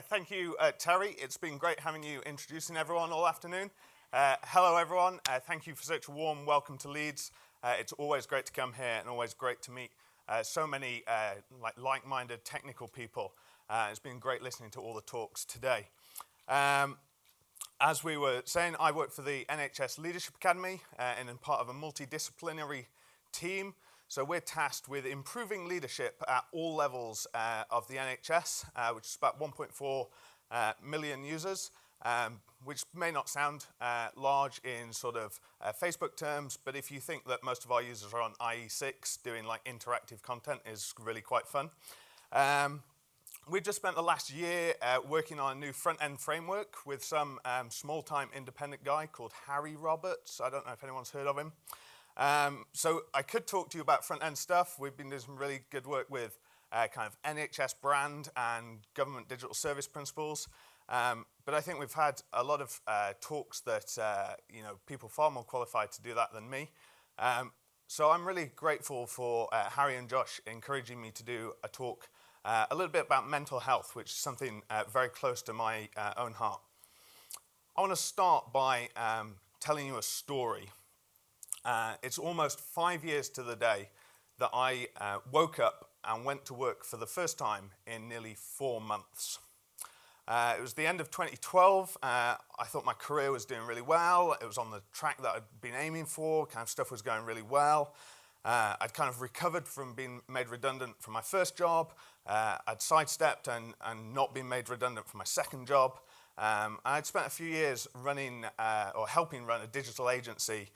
Thank you, Terry. It's been great having you introducing everyone all afternoon. Hello, everyone. Thank you for such a warm welcome to Leeds. It's always great to come here and always great to meet so many like-minded technical people. It's been great listening to all the talks today. As we were saying, I work for the NHS Leadership Academy and am part of a multidisciplinary team. So we're tasked with improving leadership at all levels of the NHS, which is about 1.4 million users, which may not sound large in sort of Facebook terms, but if you think that most of our users are on IE6, doing like interactive content is really quite fun. We've just spent the last year working on a new front-end framework with some small-time independent guy called Harry Roberts. I don't know if anyone's heard of him. So I could talk to you about front-end stuff. We've been doing some really good work with kind of NHS brand and government digital service principles. But I think we've had a lot of talks that, people far more qualified to do that than me. So I'm really grateful for Harry and Josh encouraging me to do a talk a little bit about mental health, which is something very close to my own heart. I want to start by telling you a story. It's almost 5 years to the day that I woke up and went to work for the first time in nearly 4 months. It was the end of 2012. I thought my career was doing really well. It was on the track that I'd been aiming for. Kind of stuff was going really well. I'd kind of recovered from being made redundant from my first job. I'd sidestepped and not been made redundant from my second job. I'd spent a few years running or helping run a digital agency,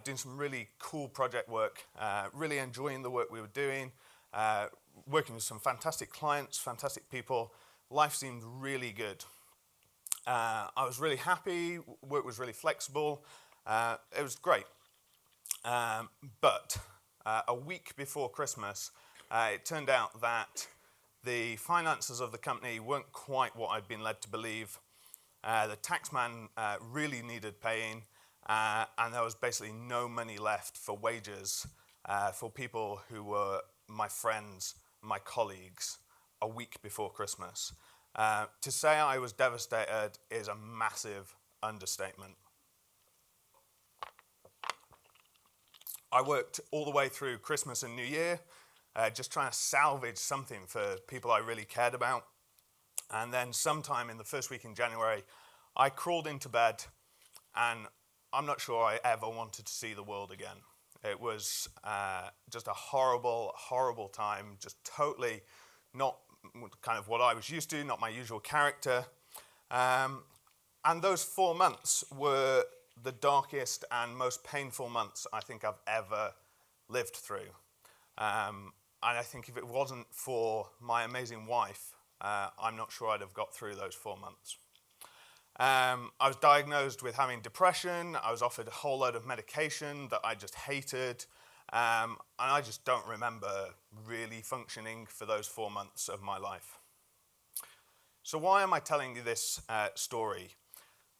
doing some really cool project work, really enjoying the work we were doing, working with some fantastic clients, fantastic people. Life seemed really good. I was really happy, work was really flexible, it was great. But a week before Christmas, it turned out that the finances of the company weren't quite what I'd been led to believe. The taxman really needed paying, and there was basically no money left for wages for people who were my friends, my colleagues, a week before Christmas. To say I was devastated is a massive understatement. I worked all the way through Christmas and New Year, just trying to salvage something for people I really cared about. And then sometime in the first week in January, I crawled into bed, and I'm not sure I ever wanted to see the world again. It was just a horrible, horrible time, just totally not kind of what I was used to, not my usual character. And those 4 months were the darkest and most painful months I think I've ever lived through. And I think if it wasn't for my amazing wife, I'm not sure I'd have got through those 4 months. I was diagnosed with having depression. I was offered a whole load of medication that I just hated. And I just don't remember really functioning for those 4 months of my life. So why am I telling you this story?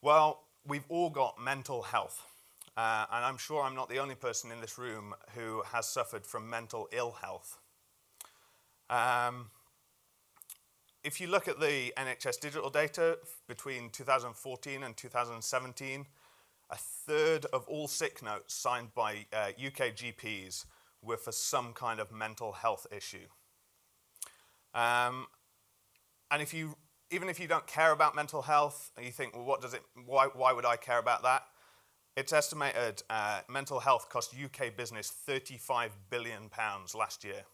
Well, we've all got mental health. And I'm sure I'm not the only person in this room who has suffered from mental ill health. If you look at the NHS digital data between 2014 and 2017, a third of all sick notes signed by UK GPs were for some kind of mental health issue. And even if you don't care about mental health, and you think, well, why would I care about that? It's estimated mental health cost UK business £35 billion last year.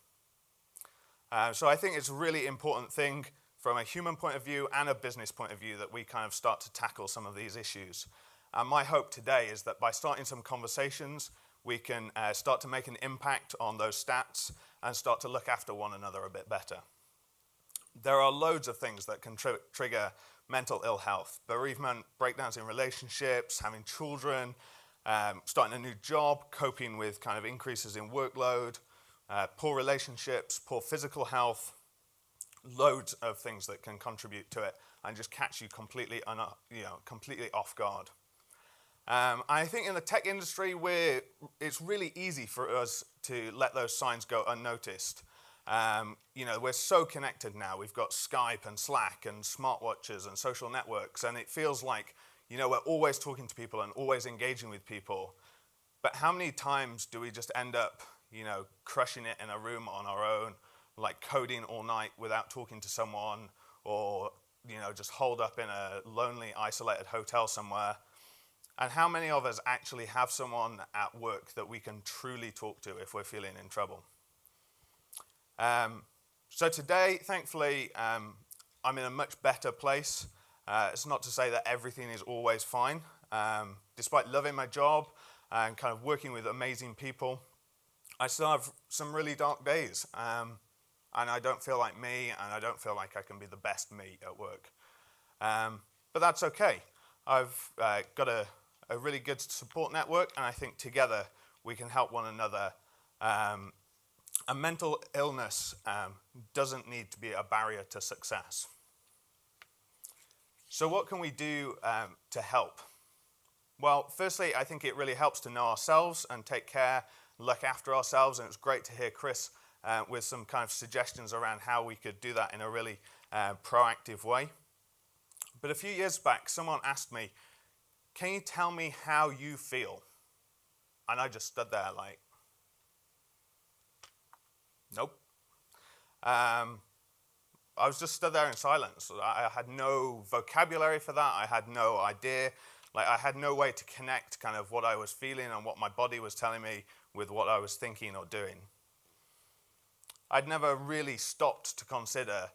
So I think it's a really important thing from a human point of view and a business point of view that we kind of start to tackle some of these issues. And my hope today is that by starting some conversations, we can start to make an impact on those stats and start to look after one another a bit better. There are loads of things that can trigger mental ill health: bereavement, breakdowns in relationships, having children, starting a new job, coping with kind of increases in workload, poor relationships, poor physical health, loads of things that can contribute to it and just catch you completely off guard. I think in the tech industry, it's really easy for us to let those signs go unnoticed. We're so connected now. We've got Skype and Slack and smartwatches and social networks, and it feels like, we're always talking to people and always engaging with people. But how many times do we just end up, crushing it in a room on our own, like coding all night without talking to someone, or, just holed up in a lonely, isolated hotel somewhere? And how many of us actually have someone at work that we can truly talk to if we're feeling in trouble? So today, thankfully, I'm in a much better place. It's not to say that everything is always fine. Despite loving my job and kind of working with amazing people, I still have some really dark days. And I don't feel like me, and I don't feel like I can be the best me at work. But that's okay. I've got a really good support network, and I think together we can help one another. A mental illness doesn't need to be a barrier to success. So what can we do to help? Well, firstly, I think it really helps to know ourselves and take care, look after ourselves, and it's great to hear Chris with some kind of suggestions around how we could do that in a really proactive way. But a few years back, someone asked me, "Can you tell me how you feel?" And I just stood there like, nope. I was just stood there in silence. I had no vocabulary for that. I had no idea. I had no way to connect kind of what I was feeling and what my body was telling me with what I was thinking or doing. I'd never really stopped to consider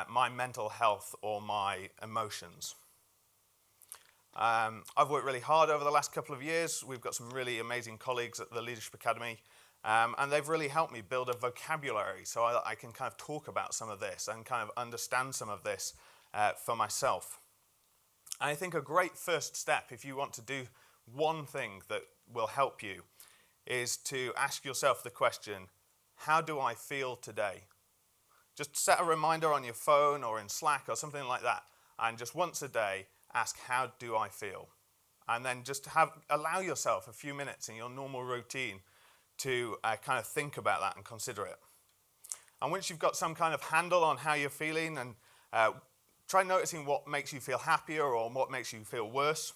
my mental health or my emotions. I've worked really hard over the last couple of years. We've got some really amazing colleagues at the Leadership Academy, and they've really helped me build a vocabulary so I can kind of talk about some of this and kind of understand some of this for myself. And I think a great first step, if you want to do one thing that will help you, is to ask yourself the question, how do I feel today? Just set a reminder on your phone or in Slack or something like that, and just once a day, ask, how do I feel? And then just allow yourself a few minutes in your normal routine to kind of think about that and consider it. And once you've got some kind of handle on how you're feeling, and try noticing what makes you feel happier or what makes you feel worse,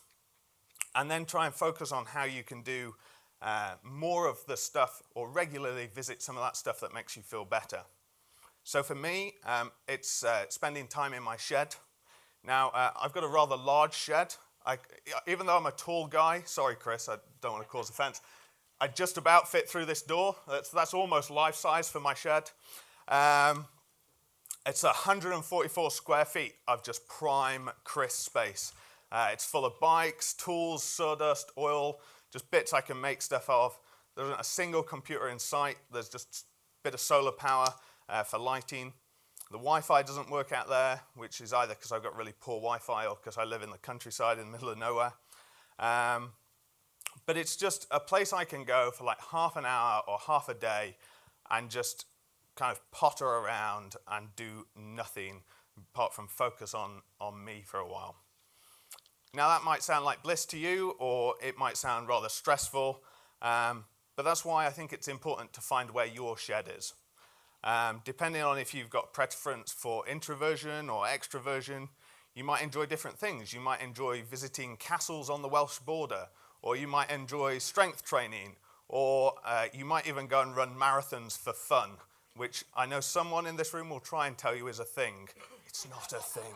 and then try and focus on how you can do more of the stuff or regularly visit some of that stuff that makes you feel better. So for me, it's spending time in my shed. Now, I've got a rather large shed. Even though I'm a tall guy, sorry Chris, I don't want to cause offense, I just about fit through this door. That's almost life size for my shed. It's 144 square feet of just prime, crisp space. It's full of bikes, tools, sawdust, oil, just bits I can make stuff of. There isn't a single computer in sight. There's just a bit of solar power for lighting. The Wi-Fi doesn't work out there, which is either because I've got really poor Wi-Fi or because I live in the countryside in the middle of nowhere. But it's just a place I can go for like half an hour or half a day and just kind of potter around and do nothing apart from focus on me for a while. Now that might sound like bliss to you, or it might sound rather stressful, but that's why I think it's important to find where your shed is. Depending on if you've got preference for introversion or extroversion, you might enjoy different things. You might enjoy visiting castles on the Welsh border, or you might enjoy strength training, or you might even go and run marathons for fun, which I know someone in this room will try and tell you is a thing. It's not a thing.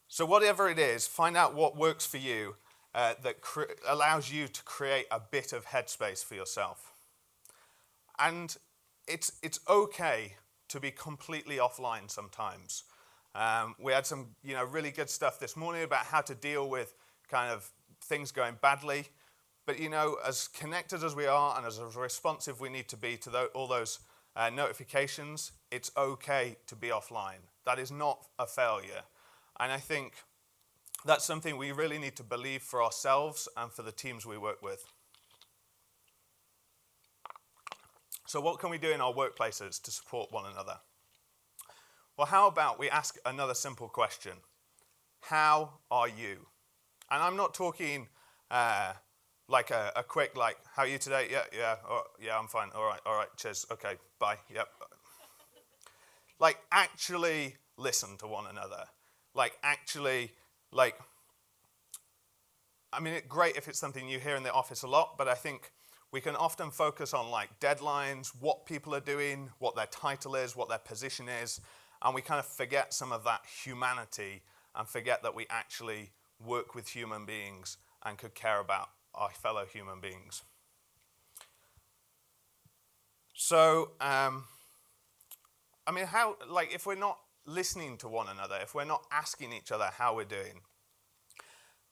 So whatever it is, find out what works for you that allows you to create a bit of headspace for yourself. And it's okay to be completely offline sometimes. We had some really good stuff this morning about how to deal with kind of things going badly. But as connected as we are and as responsive we need to be to all those notifications, it's okay to be offline. That is not a failure. And I think that's something we really need to believe for ourselves and for the teams we work with. So what can we do in our workplaces to support one another? Well, how about we ask another simple question? How are you? And I'm not talking like a quick, like, how are you today? Yeah, I'm fine. All right, cheers. Okay, bye. Yep. Like, actually listen to one another. Like, actually, like, I mean, it's great if it's something you hear in the office a lot, but I think we can often focus on like deadlines, what people are doing, what their title is, what their position is, and we kind of forget some of that humanity and forget that we actually work with human beings and could care about our fellow human beings. So, I mean, how, like, if we're not listening to one another, if we're not asking each other how we're doing,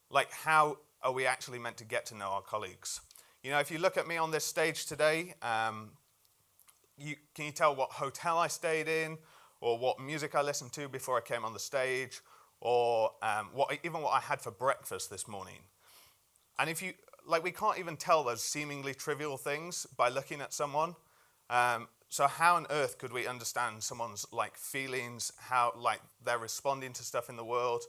like, how are we actually meant to get to know our colleagues? You know, if you look at me on this stage today, can you tell what hotel I stayed in, or what music I listened to before I came on the stage, or even what I had for breakfast this morning? And if you, like, we can't even tell those seemingly trivial things by looking at someone. So how on earth could we understand someone's like feelings, how like they're responding to stuff in the world?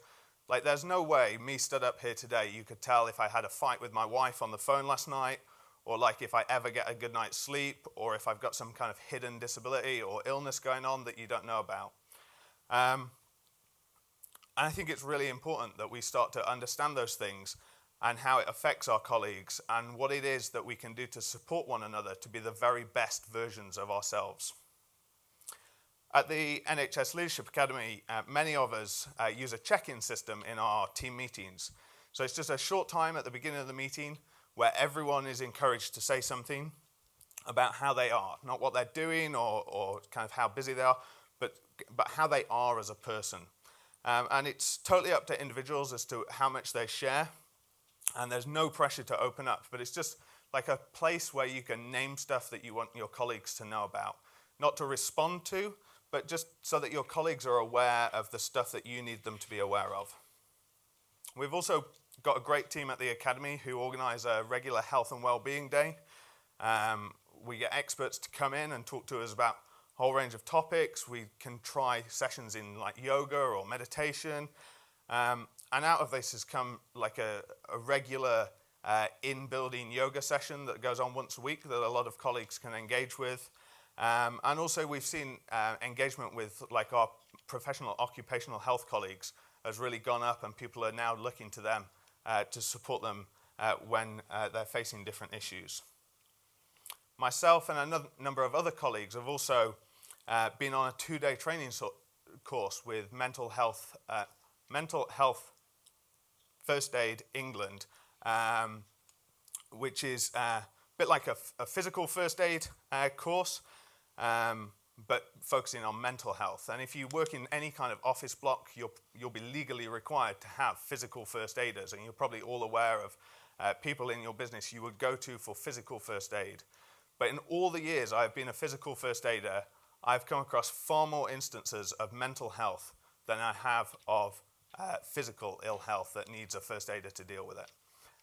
Like, there's no way me stood up here today you could tell if I had a fight with my wife on the phone last night, or like if I ever get a good night's sleep, or if I've got some kind of hidden disability or illness going on that you don't know about. And I think it's really important that we start to understand those things and how it affects our colleagues and what it is that we can do to support one another to be the very best versions of ourselves. At the NHS Leadership Academy, many of us use a check-in system in our team meetings. So it's just a short time at the beginning of the meeting where everyone is encouraged to say something about how they are, not what they're doing or kind of how busy they are, but how they are as a person. And it's totally up to individuals as to how much they share, and there's no pressure to open up, but it's just like a place where you can name stuff that you want your colleagues to know about, not to respond to, but just so that your colleagues are aware of the stuff that you need them to be aware of. We've also got a great team at the Academy who organise a regular health and well-being day. We get experts to come in and talk to us about a whole range of topics. We can try sessions in like yoga or meditation. And out of this has come like a regular in-building yoga session that goes on once a week that a lot of colleagues can engage with. And also we've seen engagement with like our professional occupational health colleagues has really gone up, and people are now looking to them to support them when they're facing different issues. Myself and a number of other colleagues have also been on a 2-day training course with Mental Health First Aid England, which is a bit like a physical first aid course, but focusing on mental health. And if you work in any kind of office block, you'll be legally required to have physical first aiders, and you're probably all aware of people in your business you would go to for physical first aid. But in all the years I've been a physical first aider, I've come across far more instances of mental health than I have of physical ill health that needs a first aider to deal with it.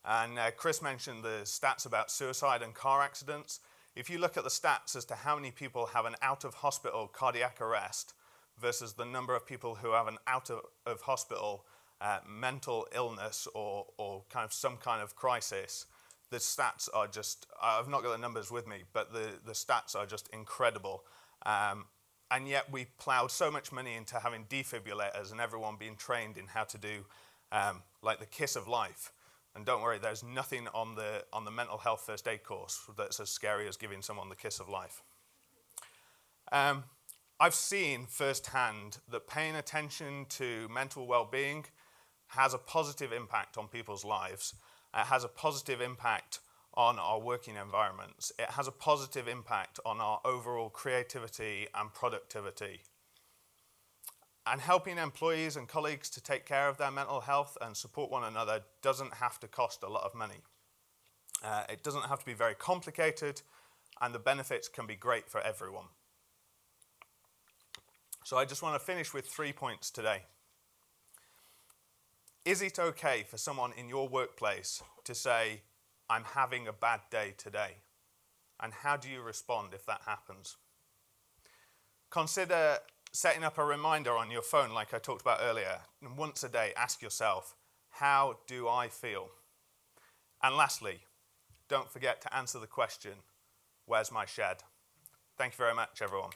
And Chris mentioned the stats about suicide and car accidents. If you look at the stats as to how many people have an out-of-hospital cardiac arrest versus the number of people who have an out-of-hospital mental illness or kind of some kind of crisis, the stats are just, I've not got the numbers with me, but the stats are just incredible. And yet we ploughed so much money into having defibrillators and everyone being trained in how to do like the kiss of life. And don't worry, there's nothing on the mental health first aid course that's as scary as giving someone the kiss of life. I've seen firsthand that paying attention to mental well-being has a positive impact on people's lives. It has a positive impact on our working environments. It has a positive impact on our overall creativity and productivity. And helping employees and colleagues to take care of their mental health and support one another doesn't have to cost a lot of money. It doesn't have to be very complicated, and the benefits can be great for everyone. So I just want to finish with 3 points today. Is it okay for someone in your workplace to say, "I'm having a bad day today"? And how do you respond if that happens? Consider setting up a reminder on your phone like I talked about earlier. And once a day, ask yourself, how do I feel? And lastly, don't forget to answer the question, where's my shed? Thank you very much, everyone.